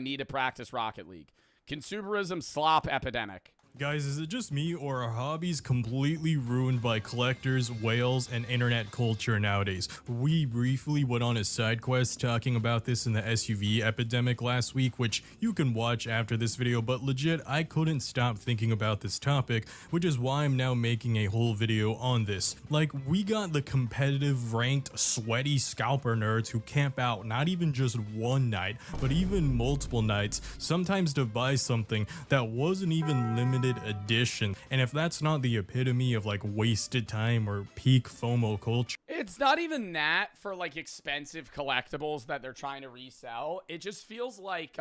Need to practice Rocket League. Consumerism, slop, epidemic. Guys, is it just me, or are hobbies completely ruined by collectors, whales, and internet culture nowadays? We briefly went on a side quest talking about this in the SUV epidemic last week, which you can watch after this video, but legit, I couldn't stop thinking about this topic, which is why I'm now making a whole video on this. Like, we got the competitive, ranked, sweaty scalper nerds who camp out not even just one night, but even multiple nights, sometimes to buy something that wasn't even limited edition. And if that's not the epitome of like wasted time or peak FOMO culture, it's not even that for like expensive collectibles that they're trying to resell. It just feels like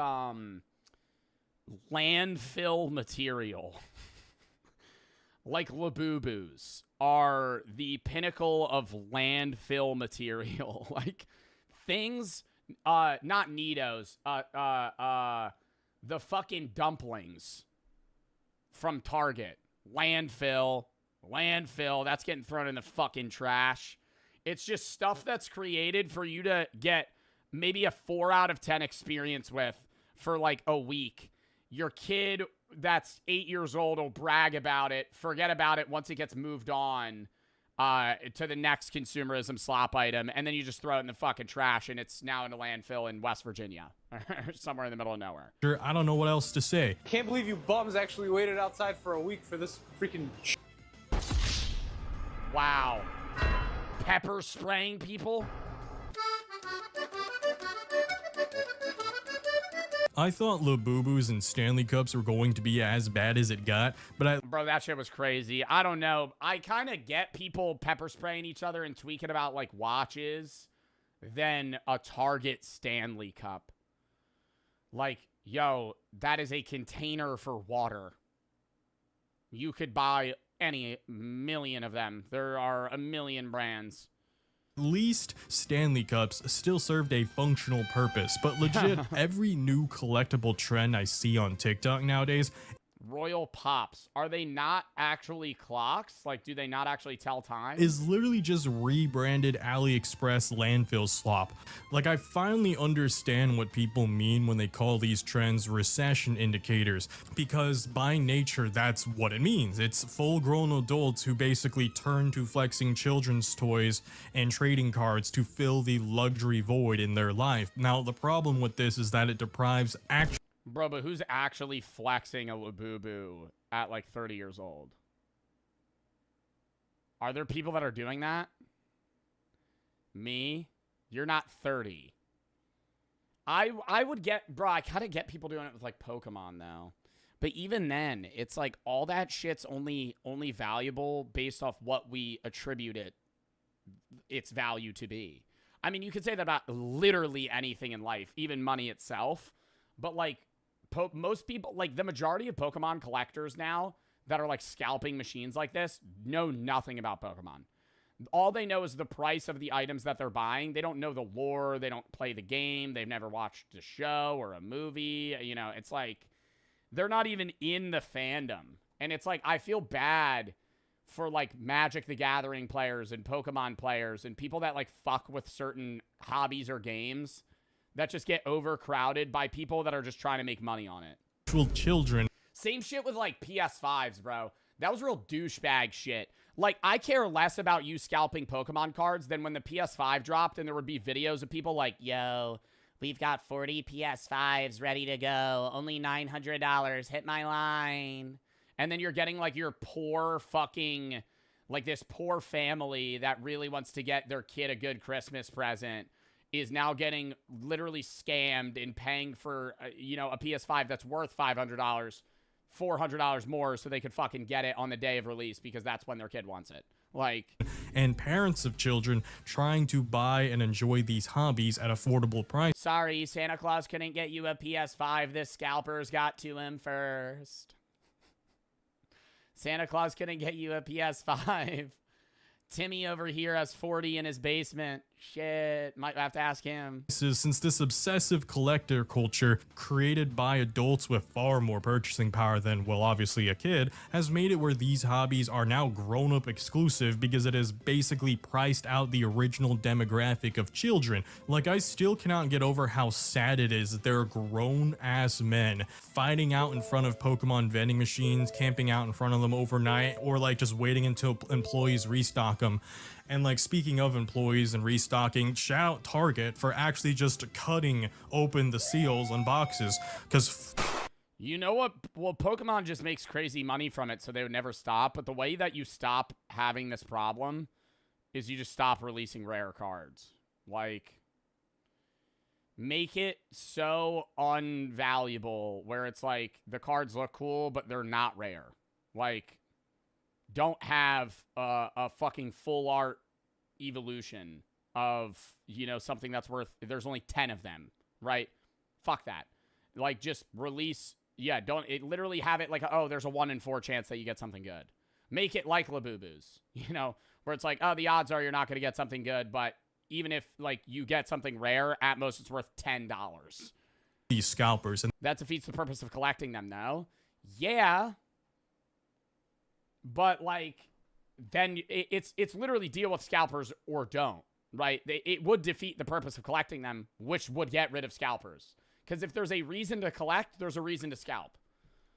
landfill material. Like Labubus are the pinnacle of landfill material. Like things, not Nidos, the fucking dumplings from Target. Landfill, that's getting thrown in the fucking trash. It's just stuff that's created for you to get maybe a 4 out of 10 experience with for like a week. Your kid that's 8 years old will brag about it, forget about it once it gets moved on to the next consumerism slop item, and then you just throw it in the fucking trash, and it's now in a landfill in West Virginia or somewhere in the middle of nowhere. I don't know what else to say. Can't believe you bums actually waited outside for a week for this freaking Wow. Pepper spraying people? I thought Labubus and Stanley Cups were going to be as bad as it got, but Bro, that shit was crazy. I don't know. I kind of get people pepper spraying each other and tweaking about, like, watches than a Target Stanley Cup. Like, yo, that is a container for water. You could buy any million of them. There are a million brands. at least Stanley Cups still served a functional purpose, but legit, every new collectible trend I see on TikTok nowadays, Royal Pops, are they not actually clocks? Like, do they not actually tell time? is literally just rebranded AliExpress landfill slop. Like, I finally understand what people mean when they call these trends recession indicators, because by nature that's what it means. It's full-grown adults who basically turn to flexing children's toys and trading cards to fill the luxury void in their life. Now, the problem with this is that it deprives actual Bro, but who's actually flexing a Labubu at like 30 years old? Are there people that are doing that? Me? You're not 30. I would get, bro, I kind of get people doing it with like Pokemon though. But even then, it's like all that shit's only valuable based off what we attribute its value to be. I mean, you could say that about literally anything in life, even money itself. But like, most people, like the majority of Pokemon collectors now that are like scalping machines like this know nothing about Pokemon. All they know is the price of the items that they're buying. They don't know the lore. They don't play the game. They've never watched a show or a movie. You know, it's like they're not even in the fandom. And it's like, I feel bad for like Magic the Gathering players and Pokemon players and people that like fuck with certain hobbies or games that just get overcrowded by people that are just trying to make money on it. children. Same shit with like PS5s, bro. That was real douchebag shit. Like, I care less about you scalping Pokemon cards than when the PS5 dropped and there would be videos of people like, yo, we've got 40 PS5s ready to go. Only $900. Hit my line. And then you're getting like your poor fucking, like this poor family that really wants to get their kid a good Christmas present is now getting literally scammed and paying for, you know, a PS5 that's worth $500, $400 more so they could fucking get it on the day of release because that's when their kid wants it. Like, and parents of children trying to buy and enjoy these hobbies at affordable prices. sorry, Santa Claus couldn't get you a PS5. This scalpers got to him first. Santa Claus couldn't get you a PS5. Timmy over here has 40 in his basement. Shit. Might have to ask him. Since this obsessive collector culture created by adults with far more purchasing power than, well, obviously a kid, has made it where these hobbies are now grown-up exclusive because it has basically priced out the original demographic of children. Like, I still cannot get over how sad it is that there are grown-ass men fighting out in front of Pokemon vending machines, camping out in front of them overnight, or like just waiting until employees restock them. And like, speaking of employees and restocking, shout out Target for actually just cutting open the seals on boxes, because you know what? Well, Pokemon just makes crazy money from it, so they would never stop. But the way that you stop having this problem is you just stop releasing rare cards. Like, make it so unvaluable where it's like the cards look cool, but they're not rare. Like, don't have a fucking full art evolution of, you know, something that's worth, there's only 10 of them, right? Fuck that. Like, just release, yeah, don't, it literally have it like, oh, there's a 1 in 4 chance that you get something good. Make it like Labubu's, you know, where it's like, oh, the odds are you're not going to get something good, but even if, like, you get something rare, at most it's worth $10. these scalpers, and That defeats the purpose of collecting them, though. Yeah. But, like, then it's literally deal with scalpers or don't, right? It would defeat the purpose of collecting them, which would get rid of scalpers. Because if there's a reason to collect, there's a reason to scalp.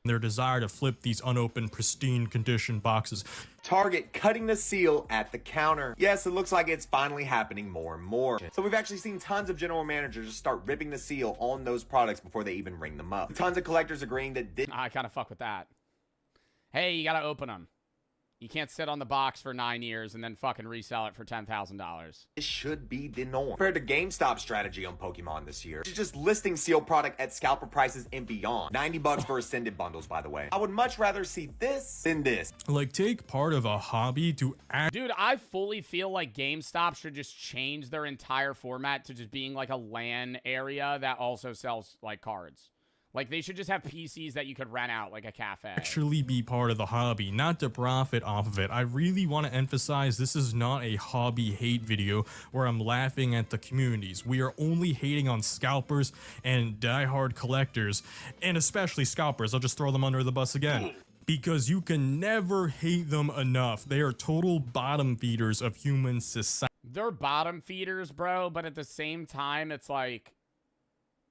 their desire to flip these unopened, pristine condition boxes. Target cutting the seal at the counter. Yes, it looks like it's finally happening more and more. So we've actually seen tons of general managers just start ripping the seal on those products before they even ring them up. Tons of collectors agreeing that I kind of fuck with that. Hey, you gotta open them. You can't sit on the box for 9 years and then fucking resell it for $10,000. this should be the norm. Compared to GameStop's strategy on Pokemon this year, which is just listing sealed product at scalper prices and beyond. $90 for Ascended bundles, by the way. I would much rather see this than this. Like, take part of a hobby to act. Dude, I fully feel like GameStop should just change their entire format to just being like a LAN area that also sells like cards. Like, they should just have PCs that you could rent out, like a cafe. Actually be part of the hobby, not to profit off of it. I really want to emphasize this is not a hobby hate video where I'm laughing at the communities. We are only hating on scalpers and diehard collectors, and especially scalpers. I'll just throw them under the bus again. Because you can never hate them enough. They are total bottom feeders of human society. They're bottom feeders, bro, but at the same time, it's like,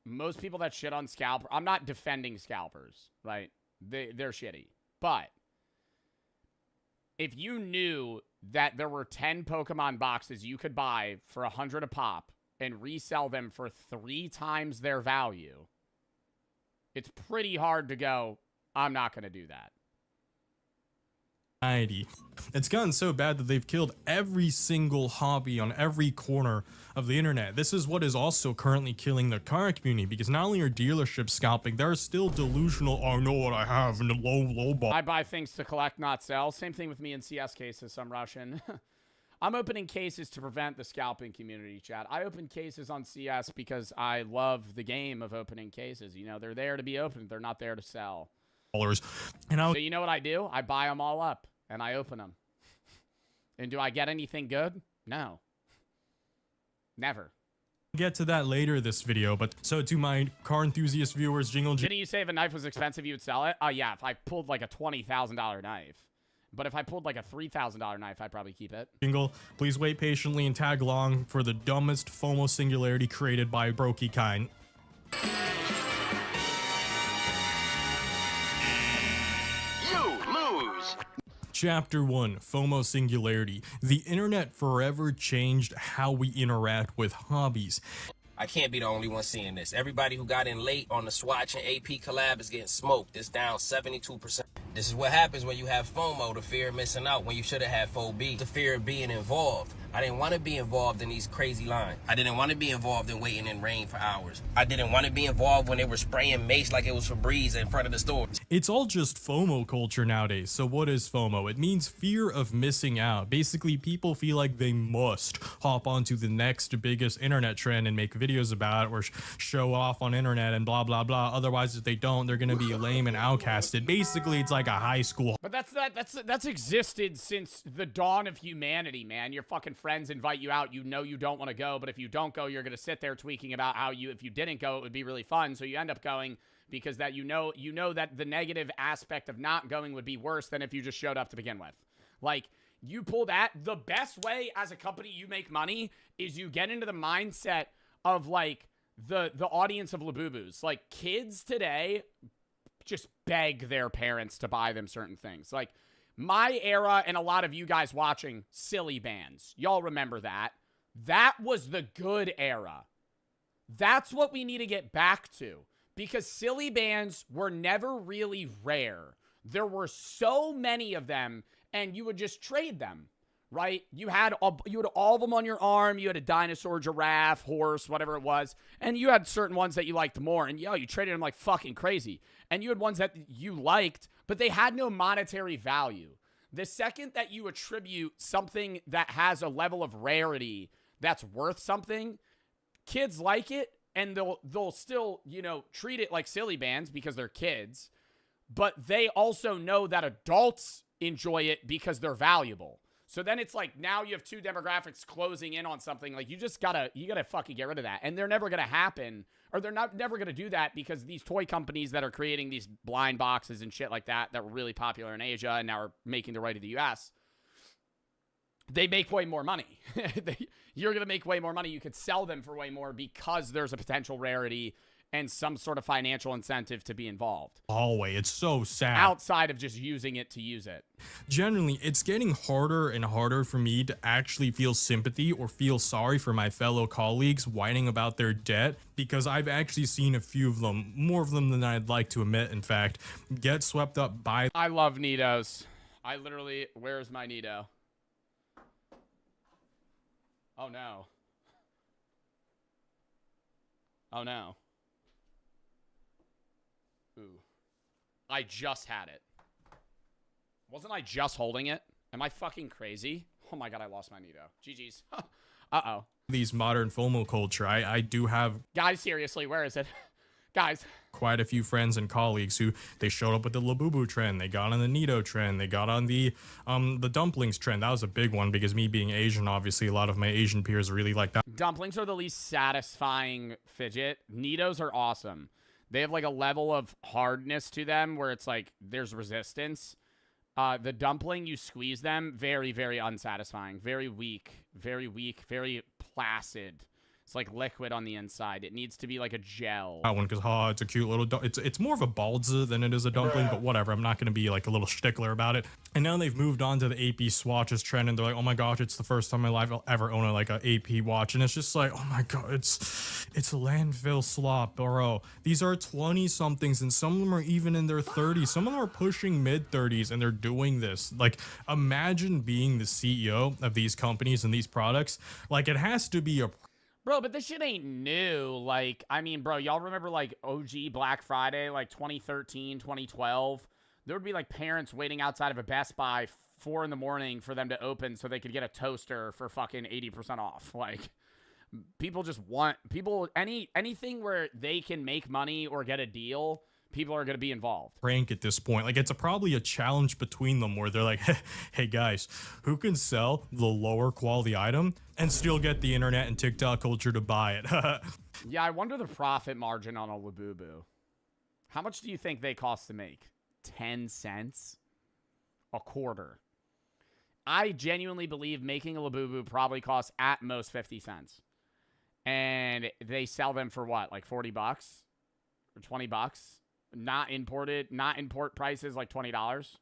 most people that shit on scalper, I'm not defending scalpers, right? They're shitty. But if you knew that there were 10 Pokemon boxes you could buy for $100 a pop and resell them for 3 times their value, it's pretty hard to go, I'm not going to do that. It's gotten so bad that they've killed every single hobby on every corner of the internet. This is what is also currently killing the car community, because not only are dealerships scalping, they're still delusional. I know what I have in the low ball. I buy things to collect, not sell. Same thing with me in CS cases, I'm Russian. I'm opening cases to prevent the scalping community, chat. I open cases on CS because I love the game of opening cases. You know, they're there to be opened. They're not there to sell. And So you know what I do? I buy them all up and I open them. And do I get anything good? No. Never. Get to that later this video, but so to my car enthusiast viewers, Didn't you say if a knife was expensive, you would sell it? Yeah, if I pulled like a $20,000 knife. But if I pulled like a $3,000 knife, I'd probably keep it. Jingle, please wait patiently and tag along for the dumbest FOMO singularity created by Brokey kind. Chapter 1, FOMO Singularity. The internet forever changed how we interact with hobbies. I can't be the only one seeing this. Everybody who got in late on the Swatch and AP collab is getting smoked. It's down 72%. This is what happens when you have FOMO, the fear of missing out, when you should have had FOB, the fear of being involved. I didn't want to be involved in these crazy lines. I didn't want to be involved in waiting in rain for hours. I didn't want to be involved when they were spraying mace like it was Febreze in front of the store. It's all just FOMO culture nowadays. So what is FOMO? It means fear of missing out. Basically, people feel like they must hop onto the next biggest internet trend and make videos about it or show off on internet and blah, blah, blah. Otherwise, if they don't, they're going to be lame and outcasted. Basically, it's like a high school. But that's existed since the dawn of humanity, man. You're fucking friends invite you out, you know you don't want to go, but if you don't go, you're going to sit there tweaking about how if you didn't go, it would be really fun. So you end up going because that you know that the negative aspect of not going would be worse than if you just showed up to begin with. Like, you pull that. The best way as a company you make money is you get into the mindset of, like, the audience of Labubus. Like, kids today just beg their parents to buy them certain things. Like, my era, and a lot of you guys watching, silly bands. Y'all remember that. That was the good era. That's what we need to get back to. Because silly bands were never really rare. There were so many of them, and you would just trade them, right? You had all of them on your arm. You had a dinosaur, giraffe, horse, whatever it was. And you had certain ones that you liked more. And, you traded them like fucking crazy. And you had ones that you liked, but they had no monetary value. The second that you attribute something that has a level of rarity that's worth something, kids like it, and they'll still, treat it like silly bands because they're kids, but they also know that adults enjoy it because they're valuable. So then it's like, now you have two demographics closing in on something. Like, you gotta fucking get rid of that. And they're never gonna happen, or they're never gonna do that, because these toy companies that are creating these blind boxes and shit like that were really popular in Asia and now are making their way to the US, they make way more money. You're gonna make way more money. You could sell them for way more because there's a potential rarity and some sort of financial incentive to be involved. Hallway, it's so sad. Outside of just using it to use it. Generally, it's getting harder and harder for me to actually feel sympathy or feel sorry for my fellow colleagues whining about their debt, because I've actually seen a few of them, more of them than I'd like to admit, in fact, get swept up by... I love Nitos. Where's my Nito? Oh no. Oh no. Ooh. I just had it. Wasn't I just holding it? Am I fucking crazy? Oh my god, I lost my Nito. GG's. Uh-oh. These modern FOMO culture, I do have... Guys, seriously, where is it? Guys. Quite a few friends and colleagues who they showed up with the Labubu trend, they got on the Nito trend, they got on the dumplings trend. That was a big one because me being Asian, obviously a lot of my Asian peers really like that. Dumplings are the least satisfying fidget. Nitos are awesome. They have like a level of hardness to them where it's like there's resistance. The dumpling, you squeeze them, very, very unsatisfying. Very weak, very placid. It's like liquid on the inside. It needs to be like a gel. That one, because it's a cute little it's more of a balza than it is a dumpling, but whatever. I'm not going to be like a little stickler about it. And now they've moved on to the AP swatches trend, and they're like, oh my gosh, it's the first time in my life I'll ever own an AP watch. And it's just like, oh my god, it's a landfill slop, bro. These are 20 somethings, and some of them are even in their 30s. Some of them are pushing mid 30s, and they're doing this. Like, imagine being the CEO of these companies and these products. Like, it has to be a... Bro, but this shit ain't new. Like, I mean, bro, y'all remember, like, OG Black Friday, like, 2013, 2012? There would be, like, parents waiting outside of a Best Buy 4 in the morning for them to open so they could get a toaster for fucking 80% off. Like, people just want... Anything where they can make money or get a deal... People are going to be involved. Prank at this point. Like, it's probably a challenge between them where they're like, hey guys, who can sell the lower quality item and still get the internet and TikTok culture to buy it? Yeah, I wonder the profit margin on a Labubu. How much do you think they cost to make? 10 cents? A quarter. I genuinely believe making a Labubu probably costs at most 50 cents. And they sell them for what? Like 40 bucks? Or 20 bucks? Not imported, not import prices like $20.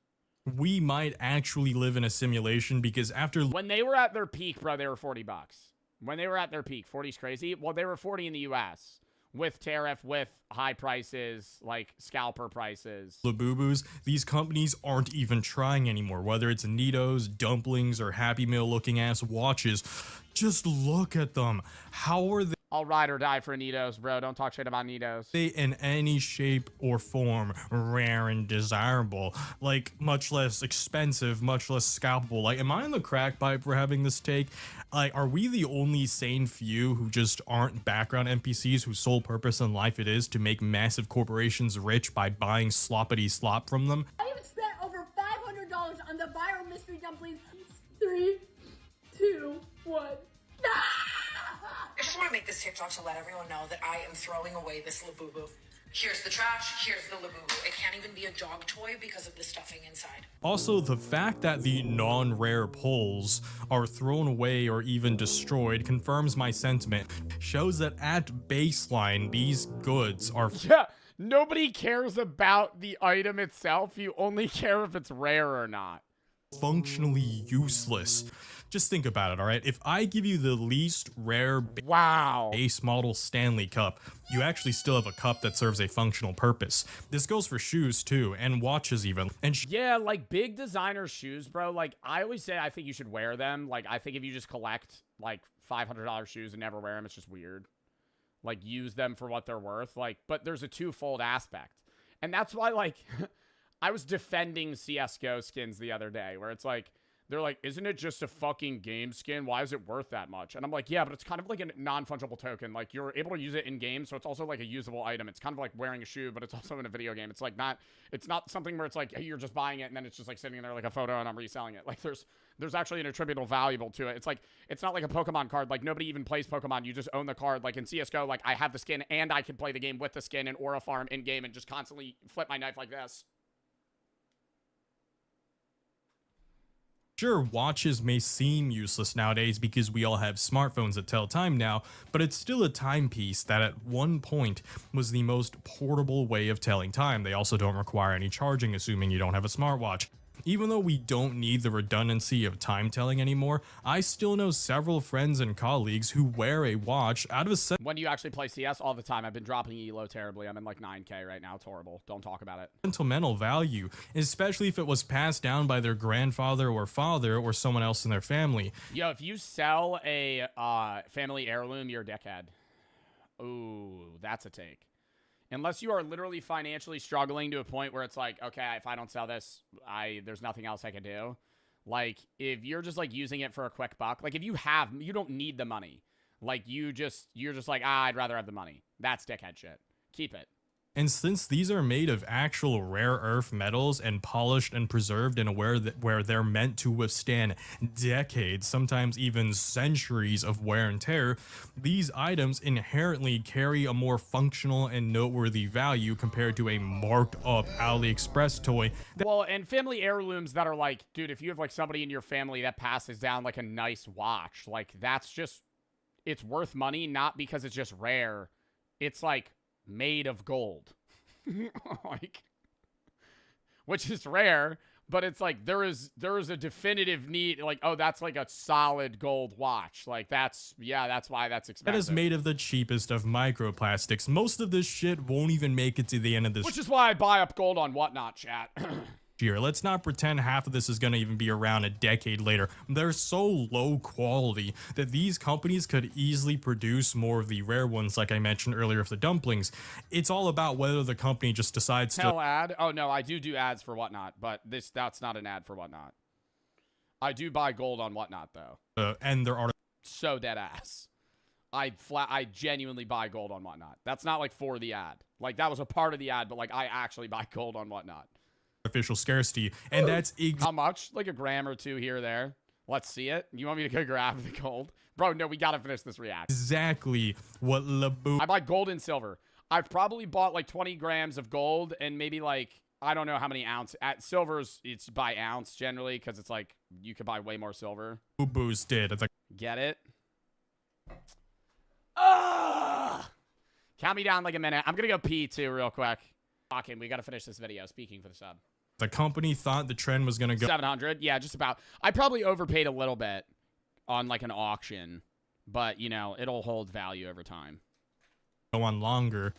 We might actually live in a simulation, because after... When they were at their peak, bro, they were 40 bucks. When they were at their peak, 40's crazy. Well, they were 40 in the US with tariff, with high prices, like scalper prices. Labubus, these companies aren't even trying anymore, whether it's Nitos, dumplings, or Happy Meal looking ass watches. Just look at them. How are they... I'll ride or die for Nitos, bro. Don't talk shit about Nitos. They in any shape or form rare and desirable, like much less expensive, much less scalpable. Like, am I in the crack pipe for having this take? Like, are we the only sane few who just aren't background NPCs whose sole purpose in life it is to make massive corporations rich by buying sloppity slop from them? I have spent over $500 on the viral mystery dumplings. 3, 2, What? I just want to make this TikTok to let everyone know that I am throwing away this Labubu. Here's the trash, here's the Labubu. It can't even be a dog toy because of the stuffing inside. Also, the fact that the non-rare pulls are thrown away or even destroyed confirms my sentiment. Shows that at baseline, these goods are Yeah, nobody cares about the item itself. You only care if it's rare or not. functionally useless. Just think about it, alright? If I give you the least rare Wow. base model Stanley Cup, you actually still have a cup that serves a functional purpose. This goes for shoes too, and watches even. And Yeah, like big designer shoes, bro. Like I always say, I think you should wear them. Like I think if you just collect like $500 shoes and never wear them, it's just weird. Like use them for what they're worth. Like, but there's a twofold aspect. And that's why like I was defending CSGO skins the other day where it's like, they're like, isn't it just a fucking game skin? Why is it worth that much? And I'm like, yeah, but it's kind of like a non-fungible token. Like, you're able to use it in game, so it's also like a usable item. It's kind of like wearing a shoe, but it's also in a video game. It's like it's not something where it's like, hey, you're just buying it, and then it's just like sitting there like a photo, and I'm reselling it. Like, there's actually an attributable valuable to it. It's like, it's not like a Pokemon card. Like, nobody even plays Pokemon. You just own the card. Like, in CSGO, like, I have the skin, and I can play the game with the skin and Aura Farm in-game and just constantly flip my knife like this. sure, watches may seem useless nowadays because we all have smartphones that tell time now, but it's still a timepiece that at one point was the most portable way of telling time. They also don't require any charging, assuming you don't have a smartwatch. Even though we don't need the redundancy of time telling anymore, I still know several friends and colleagues who wear a watch out of a When do you actually play CS? All the time. I've been dropping ELO terribly. I'm in like 9K right now. It's horrible. Don't talk about it. sentimental value, especially if it was passed down by their grandfather or father or someone else in their family. Yo, if you sell a family heirloom, you're a dickhead. Ooh, that's a take. Unless you are literally financially struggling to a point where it's like, okay, if I don't sell this, there's nothing else I can do. Like, if you're just like using it for a quick buck, like if you don't need the money. Like you're just like, I'd rather have the money. That's dickhead shit. Keep it. And since these are made of actual rare earth metals and polished and preserved in a where they're meant to withstand decades, sometimes even centuries of wear and tear, these items inherently carry a more functional and noteworthy value compared to a marked up AliExpress toy. Well, and family heirlooms that are like, dude, if you have like somebody in your family that passes down like a nice watch, like that's just, it's worth money, not because it's just rare. It's like made of gold. Like, which is rare, but it's like there is a definitive need, like, oh, that's like a solid gold watch. Like that's why that's expensive. That is made of the cheapest of microplastics. Most of this shit won't even make it to the end of this Which is why I buy up gold on Whatnot, chat. year. Let's not pretend half of this is going to even be around a decade later. They're so low quality that these companies could easily produce more of the rare ones, like I mentioned earlier, of the dumplings. It's all about whether the company just decides to... Hell ad? Oh, no, I do ads for Whatnot, but that's not an ad for Whatnot. I do buy gold on Whatnot, though. And there are... So dead ass. I genuinely buy gold on Whatnot. That's not like for the ad. Like that was a part of the ad, but like I actually buy gold on Whatnot. Artificial scarcity, and that's how much? Like a gram or two here or there. Let's see it. You want me to go grab the gold? Bro, no, we gotta finish this react. Exactly what Labu... I buy gold and silver. I've probably bought like 20 grams of gold and maybe like, I don't know how many ounces. At silver's, it's by ounce generally because it's like, you could buy way more silver. Labubu's did. It's like... Get it? Count me down like a minute. I'm gonna go pee too real quick. Okay, we gotta finish this video. Speaking for the sub. The company thought the trend was gonna go 700. Yeah, just about. I probably overpaid a little bit on like an auction, but you know, it'll hold value over time. Go on longer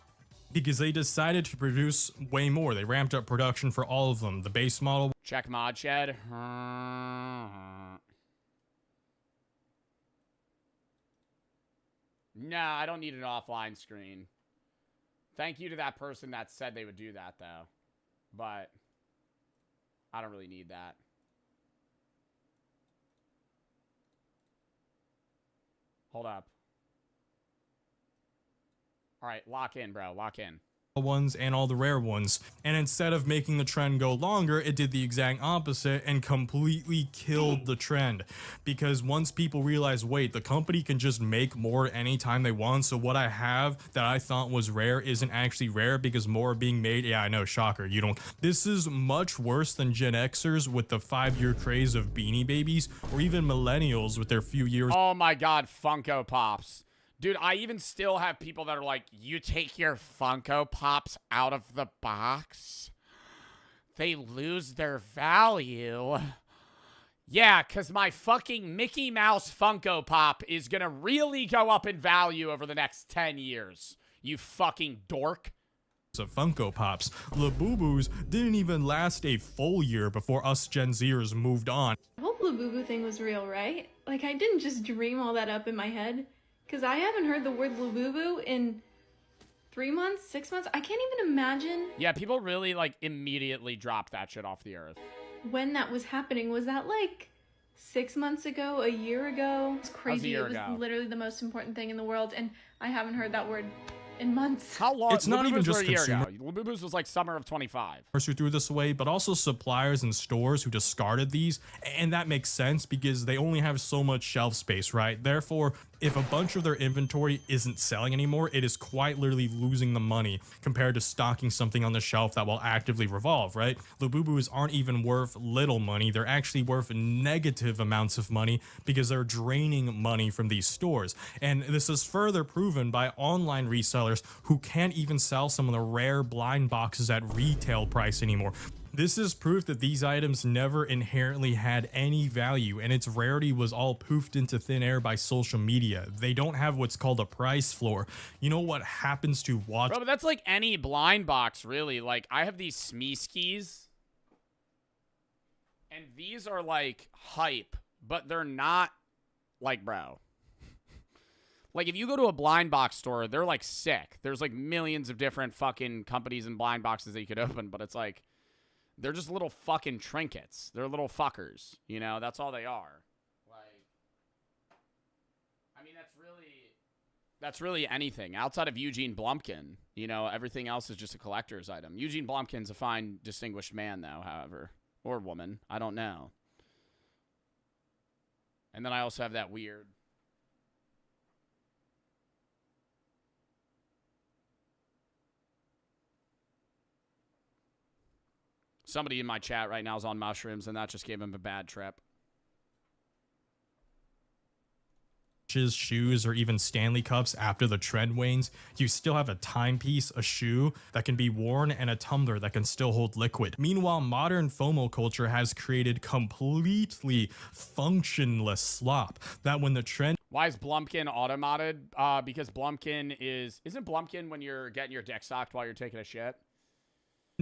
because they decided to produce way more. They ramped up production for all of them. The base model. Check mod shed. No, I don't need an offline screen. Thank you to that person that said they would do that, though. But I don't really need that. Hold up. All right, lock in, bro. Lock in. ones and all the rare ones. And instead of making the trend go longer, it did the exact opposite and completely killed the trend. Because once people realize, wait, the company can just make more anytime they want, so what I have that I thought was rare isn't actually rare because more are being made. Yeah, I know, shocker. You don't. This is much worse than Gen Xers with the 5-year craze of Beanie Babies, or even millennials with their few years. Oh my God, Funko Pops. Dude, I even still have people that are like, you take your Funko Pops out of the box, they lose their value. Yeah, because my fucking Mickey Mouse Funko Pop is going to really go up in value over the next 10 years. You fucking dork. Of Funko Pops. Labubu's didn't even last a full year before us Gen Zers moved on. The whole Labubu thing was real, right? Like, I didn't just dream all that up in my head. Because I haven't heard the word Labubu in 3 months, 6 months. I can't even imagine. Yeah, people really, like, immediately dropped that shit off the earth. When that was happening, was that, like, 6 months ago, a year ago? It was crazy. It was literally the most important thing in the world, and I haven't heard that word in months. How long? It's not even just a year ago. consumer. Labubu's was like summer of 25. Who threw this away, but also suppliers and stores who discarded these, and that makes sense because they only have so much shelf space, right? Therefore, if a bunch of their inventory isn't selling anymore, it is quite literally losing the money compared to stocking something on the shelf that will actively revolve, right? Labubus aren't even worth little money. They're actually worth negative amounts of money because they're draining money from these stores. And this is further proven by online resellers who can't even sell some of the rare blind boxes at retail price anymore. This is proof that these items never inherently had any value, and its rarity was all poofed into thin air by social media. They don't have what's called a price floor. You know what happens to watch? Bro, but that's like any blind box, really. Like, I have these Smee skis, and these are like hype, but they're not like, bro. Like, if you go to a blind box store, they're like sick. There's like millions of different fucking companies and blind boxes that you could open, but it's like, they're just little fucking trinkets. They're little fuckers. You know, that's all they are. Like, I mean, that's really anything. Outside of Eugene Blumpkin, you know, everything else is just a collector's item. Eugene Blumpkin's a fine, distinguished man, though, however. Or woman. I don't know. And then I also have that weird... Somebody in my chat right now is on mushrooms, and that just gave him a bad trip. Shoes, or even Stanley Cups after the trend wanes, you still have a timepiece, a shoe that can be worn, and a tumbler that can still hold liquid. Meanwhile, modern FOMO culture has created completely functionless slop that when the trend... Why is Blumpkin automated? Because Blumpkin isn't Blumpkin when you're getting your deck stocked while you're taking a shit?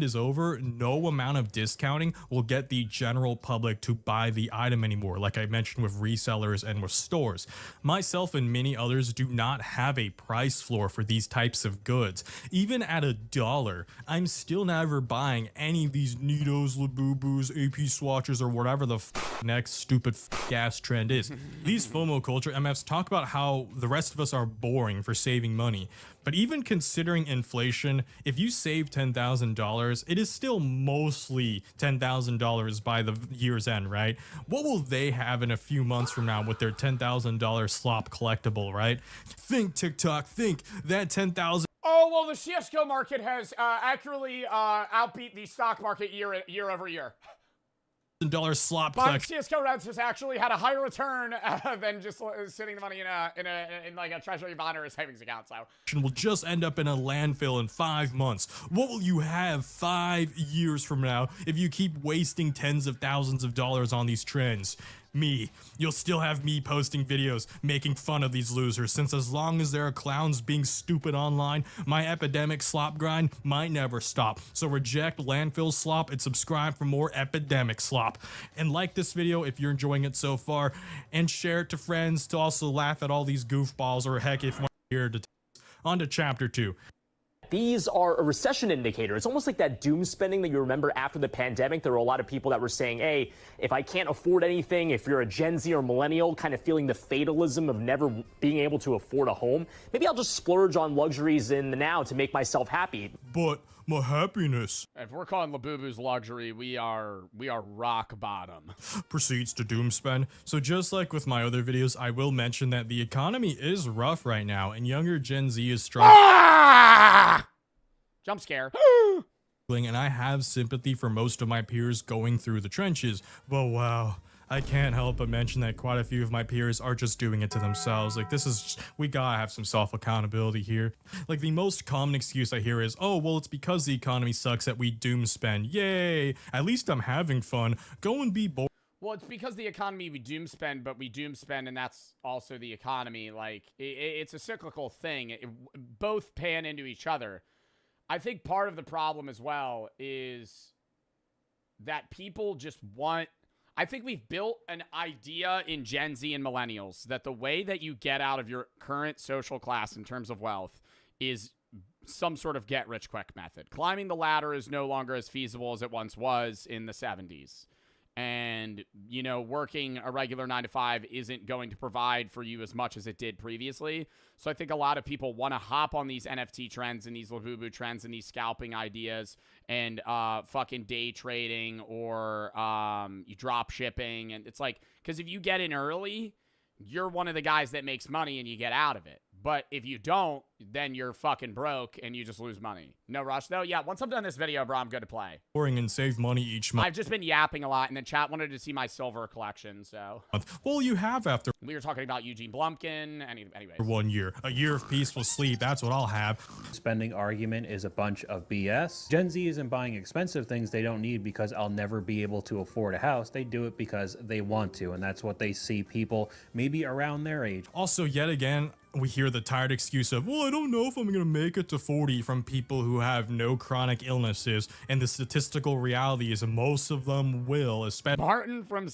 is over, no amount of discounting will get the general public to buy the item anymore, like I mentioned with resellers and with stores. Myself and many others do not have a price floor for these types of goods. Even at $1, I'm still never buying any of these Nitos, Labubus, AP swatches, or whatever the next stupid ass trend is. These FOMO culture MFs talk about how the rest of us are boring for saving money. But even considering inflation, if you save $10,000, it is still mostly $10,000 by the year's end, right? What will they have in a few months from now with their $10,000 slop collectible, right? Think TikTok, think that $10,000. Oh, well, the CSGO market has accurately outbeat the stock market year over year. Slop Buying collection CSGO rounds has actually had a higher return than just sitting the money in like a treasury bond or a savings account. So will just end up in a landfill in 5 months. What will you have 5 years from now if you keep wasting tens of thousands of dollars on these trends? Me. You'll still have me posting videos making fun of these losers, since as long as there are clowns being stupid online, my epidemic slop grind might never stop. So reject landfill slop and subscribe for more epidemic slop. And like this video if you're enjoying it so far, and share it to friends to also laugh at all these goofballs, or heck, if you're here to on to chapter 2. These are a recession indicator. It's almost like that doom spending that you remember after the pandemic. There were a lot of people that were saying, hey, if I can't afford anything, if you're a Gen Z or millennial, kind of feeling the fatalism of never being able to afford a home, maybe I'll just splurge on luxuries in the now to make myself happy. But my happiness, If we're calling Labubu's luxury, we are rock bottom. proceeds to doom spend. So just like with my other videos, I will mention that the economy is rough right now, and younger Gen Z is struggling. Ah! Jump scare. And I have sympathy for most of my peers going through the trenches. But wow, I can't help but mention that quite a few of my peers are just doing it to themselves. Like, this is just, we gotta have some self-accountability here. Like, the most common excuse I hear is, oh, well, it's because the economy sucks that we doom spend. Yay! At least I'm having fun. Go and be bored. Well, it's because the economy we doom spend, but we doom spend, and that's also the economy. Like, it's a cyclical thing. Both pan into each other. I think part of the problem as well is that people just want... I think we've built an idea in Gen Z and millennials that the way that you get out of your current social class in terms of wealth is some sort of get-rich-quick method. Climbing the ladder is no longer as feasible as it once was in the 70s. And, you know, working a regular 9-to-5 isn't going to provide for you as much as it did previously. So I think a lot of people want to hop on these NFT trends and these Labubu trends and these scalping ideas and fucking day trading or you drop shipping. And it's like, because if you get in early, you're one of the guys that makes money and you get out of it. But if you don't, then you're fucking broke and you just lose money. No rush, though. Yeah, once I'm done this video, bro, I'm good to play. And save money each month. I've just been yapping a lot, and then chat wanted to see my silver collection, so... Well, you have after We were talking about Eugene Blumpkin. Anyways. 1 year. A year of peaceful sleep, that's what I'll have. Spending argument is a bunch of BS. Gen Z isn't buying expensive things they don't need because I'll never be able to afford a house. They do it because they want to, and that's what they see people maybe around their age. Also, yet again, we hear the tired excuse of, well, I don't know if I'm going to make it to 40 from people who have no chronic illnesses. And the statistical reality is most of them will, especially... Martin from...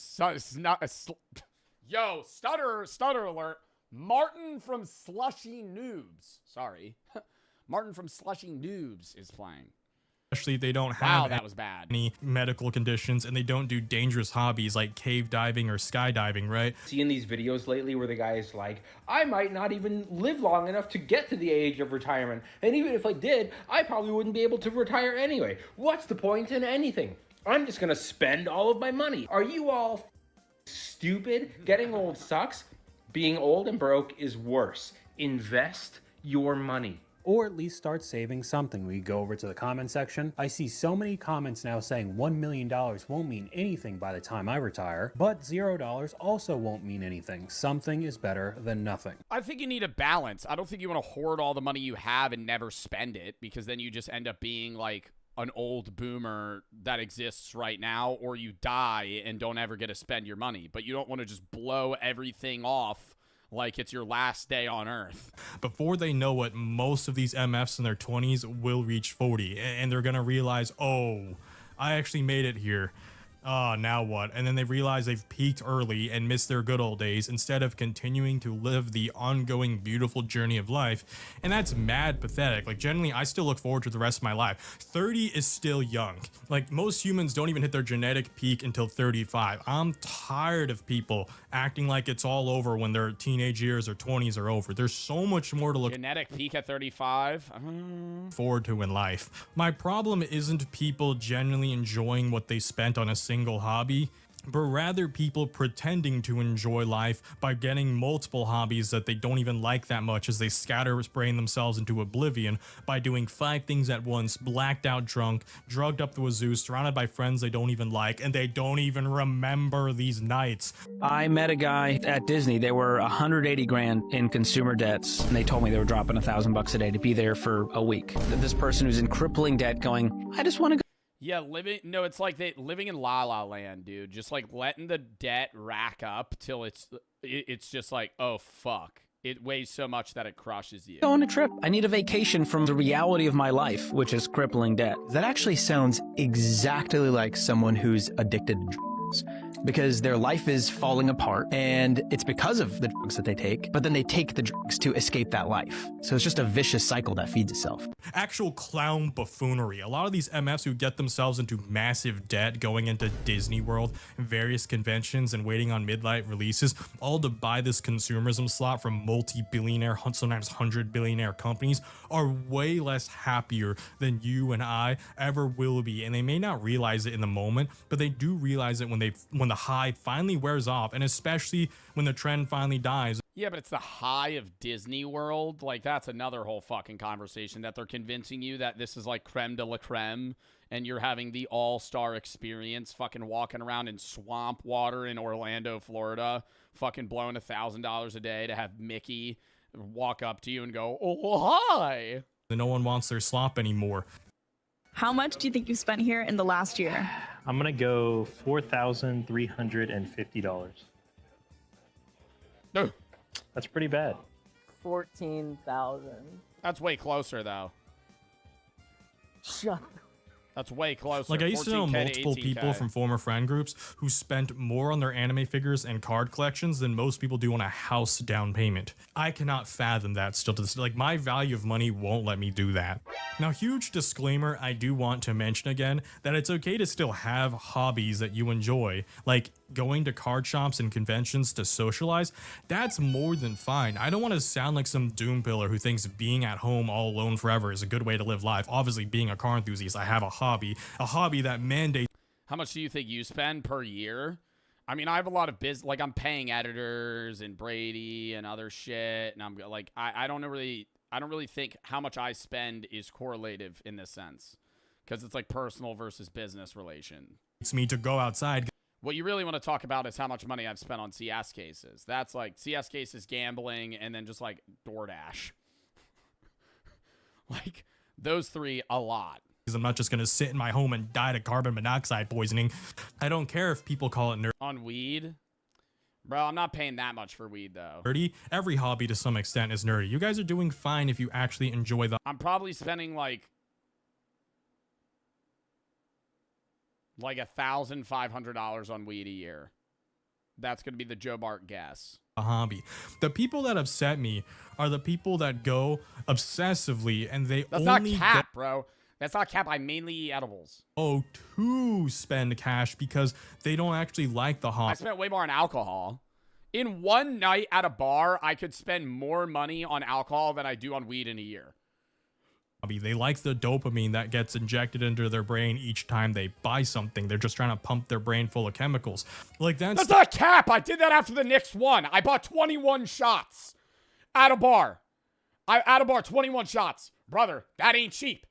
Yo, stutter alert. Martin from Slushy Noobs. Sorry. Martin from Slushy Noobs is playing. Especially they don't have that was bad. any medical conditions, and they don't do dangerous hobbies like cave diving or skydiving, right? Seeing these videos lately where the guy is like, I might not even live long enough to get to the age of retirement. And even if I did, I probably wouldn't be able to retire anyway. What's the point in anything? I'm just gonna spend all of my money. Are you all stupid? Getting old sucks. Being old and broke is worse. Invest your money. Or at least start saving something. We go over to the comment section. I see so many comments now saying $1 million won't mean anything by the time I retire, but $0 also won't mean anything. Something is better than nothing. I think you need a balance. I don't think you want to hoard all the money you have and never spend it, because then you just end up being like an old boomer that exists right now, or you die and don't ever get to spend your money. But you don't want to just blow everything off like it's your last day on Earth. Before they know it, most of these MFs in their 20s will reach 40, and they're gonna realize, oh, I actually made it here. Now what? And then they realize they've peaked early and missed their good old days instead of continuing to live the ongoing beautiful journey of life. And that's mad pathetic. Like, generally, I still look forward to the rest of my life. 30 is still young. Like, most humans don't even hit their genetic peak until 35. I'm tired of people acting like it's all over when their teenage years or 20s are over. There's so much more to look Genetic peak at 35. forward to in life. My problem isn't people genuinely enjoying what they spent on a single hobby, but rather people pretending to enjoy life by getting multiple hobbies that they don't even like that much as they spraying themselves into oblivion by doing 5 things at once, blacked out drunk, drugged up the wazoo, surrounded by friends they don't even like, and they don't even remember these nights. I met a guy at Disney. They were 180 grand in consumer debts, and they told me they were dropping $1,000 a day to be there for a week. This person who's in crippling debt going, I just want to go. Yeah, it's like living in La La Land, dude. Just like letting the debt rack up till it's just like, oh fuck. It weighs so much that it crushes you. Go on a trip. I need a vacation from the reality of my life, which is crippling debt. That actually sounds exactly like someone who's addicted to drugs. because their life is falling apart, and it's because of the drugs that they take, but then they take the drugs to escape that life. So it's just a vicious cycle that feeds itself. Actual clown buffoonery. A lot of these MFs who get themselves into massive debt going into Disney World, various conventions, and waiting on midnight releases, all to buy this consumerism slot from multi-billionaire, sometimes 100-billionaire companies, are way less happier than you and I ever will be. And they may not realize it in the moment, but they do realize it when the high finally wears off, and especially when the trend finally dies. Yeah, but it's the high of Disney World. Like, that's another whole fucking conversation, that they're convincing you that this is like creme de la creme, and you're having the all-star experience, fucking walking around in swamp water in Orlando, Florida, fucking blowing $1,000 a day to have Mickey walk up to you and go, "Oh, hi." No one wants their slop anymore. How much do you think you spent here in the last year? I'm gonna go $4,350. No. That's pretty bad. 14,000. That's way closer, though. Shut. That's way closer. Like, I used to know 14K multiple 18K. people from former friend groups who spent more on their anime figures and card collections than most people do on a house down payment. I cannot fathom that still to this. Like, my value of money won't let me do that. Now, huge disclaimer, I do want to mention again that it's okay to still have hobbies that you enjoy, like going to card shops and conventions to socialize. That's more than fine. I don't want to sound like some doom pillar who thinks being at home all alone forever is a good way to live life. Obviously, being a car enthusiast, I have a hobby that mandates. How much do you think you spend per year? I mean, I have a lot of business, like I'm paying editors and Brady and other shit, and I'm like, I don't really think how much I spend is correlative in this sense, because it's like personal versus business relation. It's me to go outside. What you really want to talk about is how much money I've spent on CS cases. That's like CS cases, gambling, and then just like DoorDash. Like those three, a lot. Because I'm not just going to sit in my home and die to carbon monoxide poisoning. I don't care if people call it nerdy. On weed? Bro, I'm not paying that much for weed, though. Nerdy? Every hobby to some extent is nerdy. You guys are doing fine if you actually enjoy the... I'm probably spending like $1,500 on weed a year. That's going to be the Joe Bart guess. A hobby. The people that upset me are the people that go obsessively and they That's only not cap, bro. That's not cap. I mainly eat edibles. To spend cash because they don't actually like the hobby. I spent way more on alcohol. In one night at a bar, I could spend more money on alcohol than I do on weed in a year. They like the dopamine that gets injected into their brain each time they buy something. They're just trying to pump their brain full of chemicals. Like that's not cap. I did that after the Knicks won. I bought 21 shots at a bar. At a bar, 21 shots. Brother, that ain't cheap.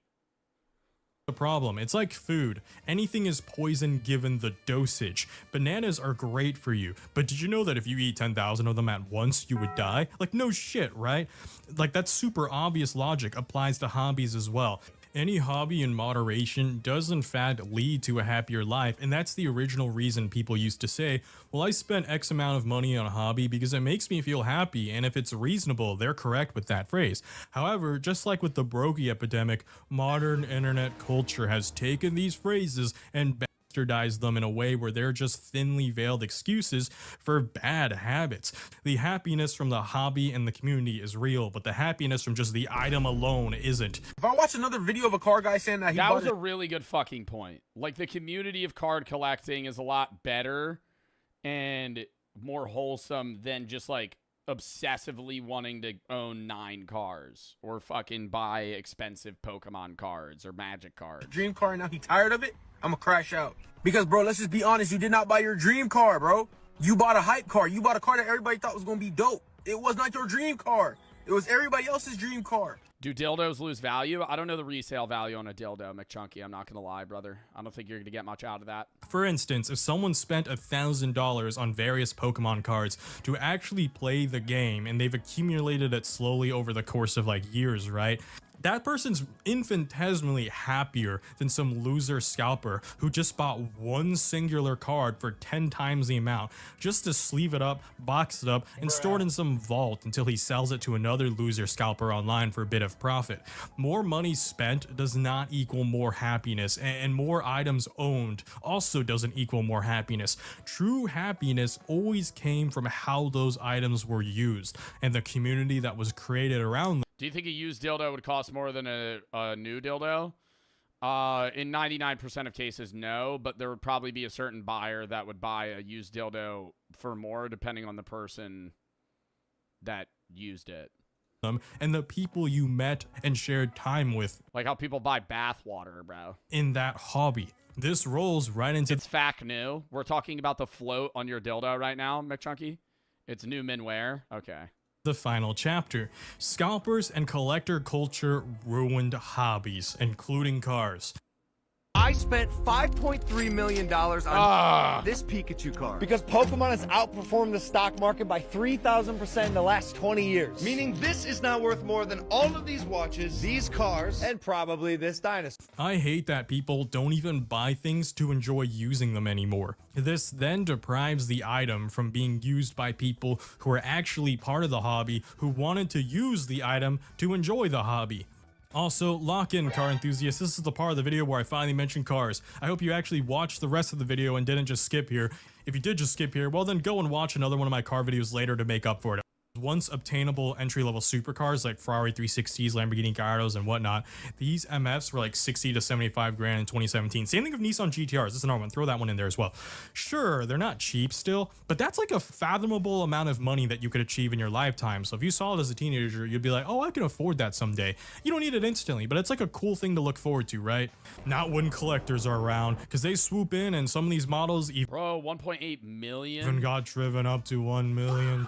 The problem. It's like food. Anything is poison given the dosage. Bananas are great for you, but did you know that if you eat 10,000 of them at once, you would die? Like, no shit, right? Like, that super obvious logic applies to hobbies as well. Any hobby in moderation does in fact lead to a happier life, and that's the original reason people used to say, well, I spent X amount of money on a hobby because it makes me feel happy, and if it's reasonable, they're correct with that phrase. However, just like with the brokey epidemic, modern internet culture has taken these phrases and bastardized them in a way where they're just thinly veiled excuses for bad habits. The happiness from the hobby and the community is real, but the happiness from just the item alone isn't. If I watch another video of a car guy saying that that was a really good fucking point. Like, the community of card collecting is a lot better and more wholesome than just like obsessively wanting to own 9 cars or fucking buy expensive Pokemon cards or Magic cards. Dream car, and now he tired of it? I'm gonna crash out. Because, bro, let's just be honest, you did not buy your dream car, bro. You bought a hype car. You bought a car that everybody thought was gonna be dope. It was not your dream car. It was everybody else's dream car. Do dildos lose value? I don't know the resale value on a dildo, McChunky. I'm not gonna lie, brother. I don't think you're gonna get much out of that. For instance, if someone spent $1,000 on various Pokemon cards to actually play the game, and they've accumulated it slowly over the course of like years, right? That person's infinitesimally happier than some loser scalper who just bought one singular card for 10 times the amount just to sleeve it up, box it up, and store it in some vault until he sells it to another loser scalper online for a bit of profit. More money spent does not equal more happiness, and more items owned also doesn't equal more happiness. True happiness always came from how those items were used and the community that was created around them. Do you think a used dildo would cost more than a new dildo? In 99% of cases, no, but there would probably be a certain buyer that would buy a used dildo for more depending on the person that used it. And the people you met and shared time with. Like how people buy bath water, bro. In that hobby. This rolls right into... It's fact new. We're talking about the float on your dildo right now, McChunky. It's new menwear. Okay. The final chapter. Scalpers and collector culture ruined hobbies, including cars. I spent $5.3 million on this Pikachu card. Because Pokemon has outperformed the stock market by 3,000% in the last 20 years. Meaning this is now worth more than all of these watches, these cars, and probably this dinosaur. I hate that people don't even buy things to enjoy using them anymore. This then deprives the item from being used by people who are actually part of the hobby who wanted to use the item to enjoy the hobby. Also, lock in, car enthusiasts. This is the part of the video where I finally mention cars. I hope you actually watched the rest of the video and didn't just skip here. If you did just skip here, well then go and watch another one of my car videos later to make up for it. Once obtainable entry-level supercars like Ferrari 360s, Lamborghini Gallardos, and whatnot, these MFs were like 60 to 75 grand in 2017. Same thing with Nissan GTRs. This is another one. Throw that one in there as well. Sure, they're not cheap still, but that's like a fathomable amount of money that you could achieve in your lifetime. So if you saw it as a teenager, you'd be like, oh, I can afford that someday. You don't need it instantly, but it's like a cool thing to look forward to, right? Not when collectors are around, because they swoop in and some of these models Bro, 1.8 million? even got driven up to $1 million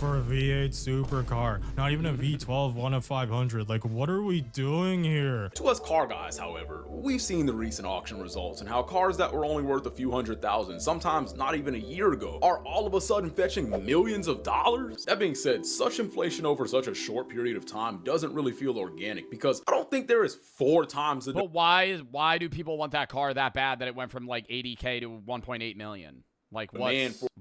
for a V8 supercar, not even a V12 1 of 500. Like, what are we doing here? To us car guys, however, we've seen the recent auction results and how cars that were only worth a few $100,000, sometimes not even a year ago, are all of a sudden fetching millions of dollars. That being said, such inflation over such a short period of time doesn't really feel organic, because I don't think there is 4 times the... But why do people want that car that bad that it went from like 80K to 1.8 million? Like,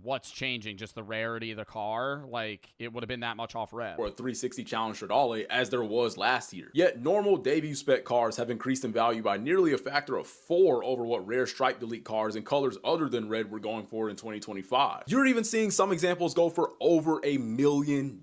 what's changing? Just the rarity of the car? Like, it would have been that much off rev. Or a 360 Challenge Stradale as there was last year. Yet, normal debut spec cars have increased in value by nearly a factor of 4 over what rare stripe delete cars in colors other than red were going for in 2025. You're even seeing some examples go for over $1 million.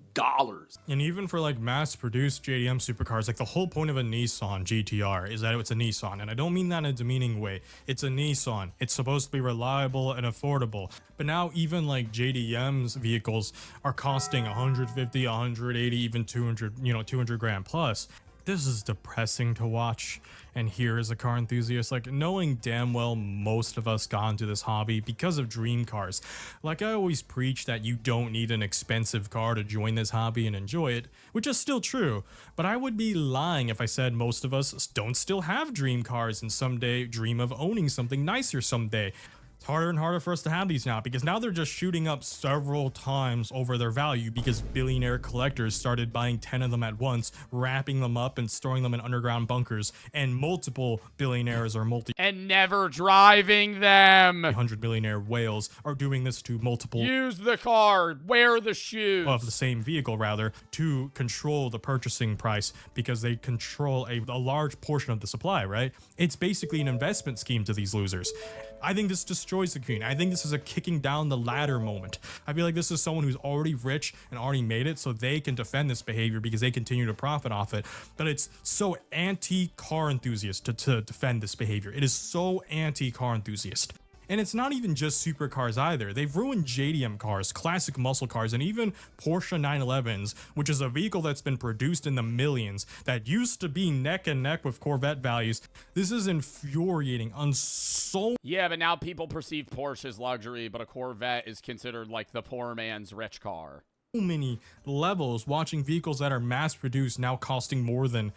And even for like mass-produced JDM supercars, like the whole point of a Nissan GTR is that it's a Nissan, and I don't mean that in a demeaning way. It's a Nissan. It's supposed to be reliable and affordable. But now even like JDM's vehicles are costing 150, 180, even 200, 200 grand plus. This is depressing to watch and hear as a car enthusiast, like knowing damn well most of us got into this hobby because of dream cars. Like, I always preach that you don't need an expensive car to join this hobby and enjoy it, which is still true, but I would be lying if I said most of us don't still have dream cars and someday dream of owning something nicer someday. It's harder and harder for us to have these now because now they're just shooting up several times over their value because billionaire collectors started buying 10 of them at once, wrapping them up and storing them in underground bunkers, and multiple billionaires or and never driving them. 100 millionaire whales are doing this to multiple use the car, wear the shoes of the same vehicle rather, to control the purchasing price because they control a large portion of the supply, right? It's basically an investment scheme to these losers. I think this destroys the community. I think this is a kicking down the ladder moment. I feel like this is someone who's already rich and already made it so they can defend this behavior because they continue to profit off it. But it's so anti-car enthusiast to defend this behavior. It is so anti-car enthusiast. And it's not even just supercars either. They've ruined JDM cars, classic muscle cars, and even Porsche 911s, which is a vehicle that's been produced in the millions that used to be neck and neck with Corvette values. This is infuriating on so... Yeah, but now people perceive Porsche as luxury, but a Corvette is considered like the poor man's rich car. Many levels, watching vehicles that are mass produced now costing more than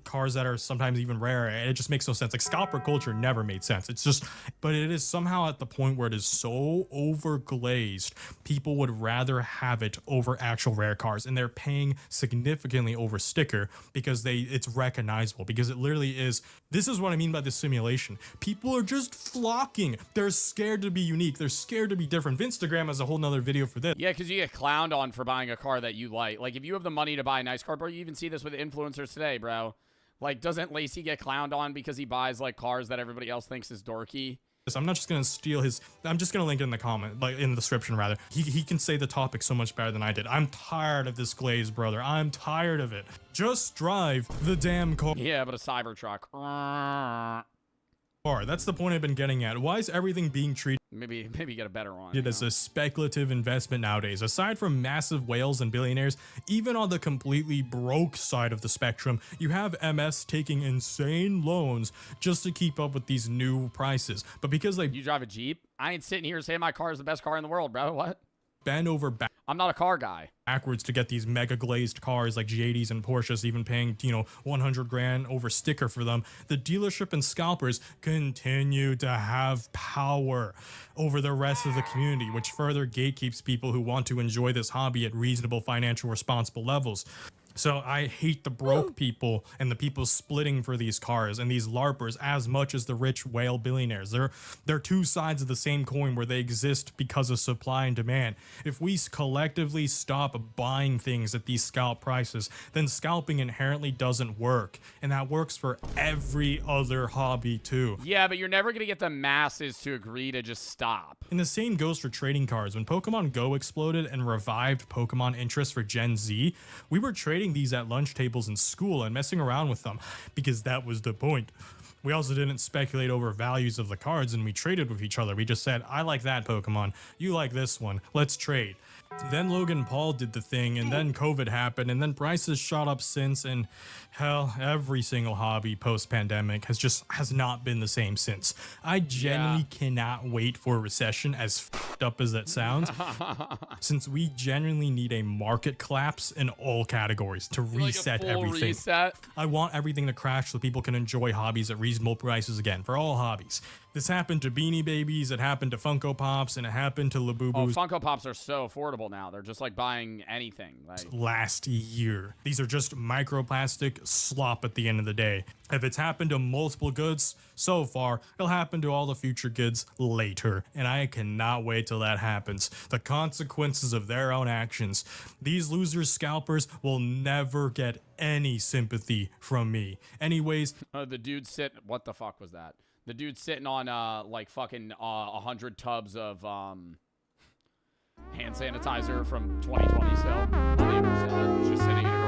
cars that are sometimes even rare. And it just makes no sense. Like scalper culture never made sense. It's just, but it is somehow at the point where it is so overglazed, people would rather have it over actual rare cars, and they're paying significantly over sticker because it's recognizable, because it literally is. This is what I mean by the simulation. People are just flocking. They're scared to be unique. They're scared to be different. Instagram has a whole nother video for this. Yeah, because you get clowned on for buying a car that you like. Like, if you have the money to buy a nice car, bro, you even see this with influencers today, bro. Like, doesn't Lacey get clowned on because he buys, like, cars that everybody else thinks is dorky? I'm not just gonna steal his. I'm just gonna link it in the comment, like in the description rather. He can say the topic so much better than I did. I'm tired of this glaze, brother. I'm tired of it. Just drive the damn car. Yeah, but a Cybertruck. That's the point I've been getting at. Why is everything being treated Maybe get a better one. as a speculative investment nowadays? Aside from massive whales and billionaires, even on the completely broke side of the spectrum, you have MS taking insane loans just to keep up with these new prices. But because like you drive a Jeep, I ain't sitting here saying my car is the best car in the world, bro. What? Bend over I'm not a car guy. Backwards to get these mega glazed cars like G80s and Porsches, even paying 100 grand over sticker for them. The dealership and scalpers continue to have power over the rest of the community, which further gatekeeps people who want to enjoy this hobby at reasonable financial responsible levels. So I hate the broke people and the people splitting for these cars and these LARPers as much as the rich whale billionaires. They're two sides of the same coin where they exist because of supply and demand. If we collectively stop buying things at these scalp prices, then scalping inherently doesn't work. And that works for every other hobby too. Yeah, but you're never going to get the masses to agree to just stop. And the same goes for trading cards. When Pokemon Go exploded and revived Pokemon interest for Gen Z, we were trading these at lunch tables in school and messing around with them because that was the point. We also didn't speculate over values of the cards, and we traded with each other. We just said, I like that Pokemon, you like this one, let's trade. Then Logan Paul did the thing, and then COVID happened, and then prices shot up since, and hell, every single hobby post-pandemic has not been the same since. I genuinely cannot wait for a recession, as fucked up as that sounds, since we genuinely need a market collapse in all categories to reset everything. Reset. I want everything to crash so people can enjoy hobbies at reasonable prices again, for all hobbies. This happened to Beanie Babies, it happened to Funko Pops, and it happened to Labubus. Oh, Funko Pops are so affordable now. They're just like buying anything. Last year. These are just microplastic slop at the end of the day. If it's happened to multiple goods so far, it'll happen to all the future goods later. And I cannot wait till that happens. The consequences of their own actions. These losers scalpers will never get any sympathy from me. Anyways. The dude what the fuck was that? The dude sitting on like fucking 100 tubs of hand sanitizer from 2020 still. Just sitting in a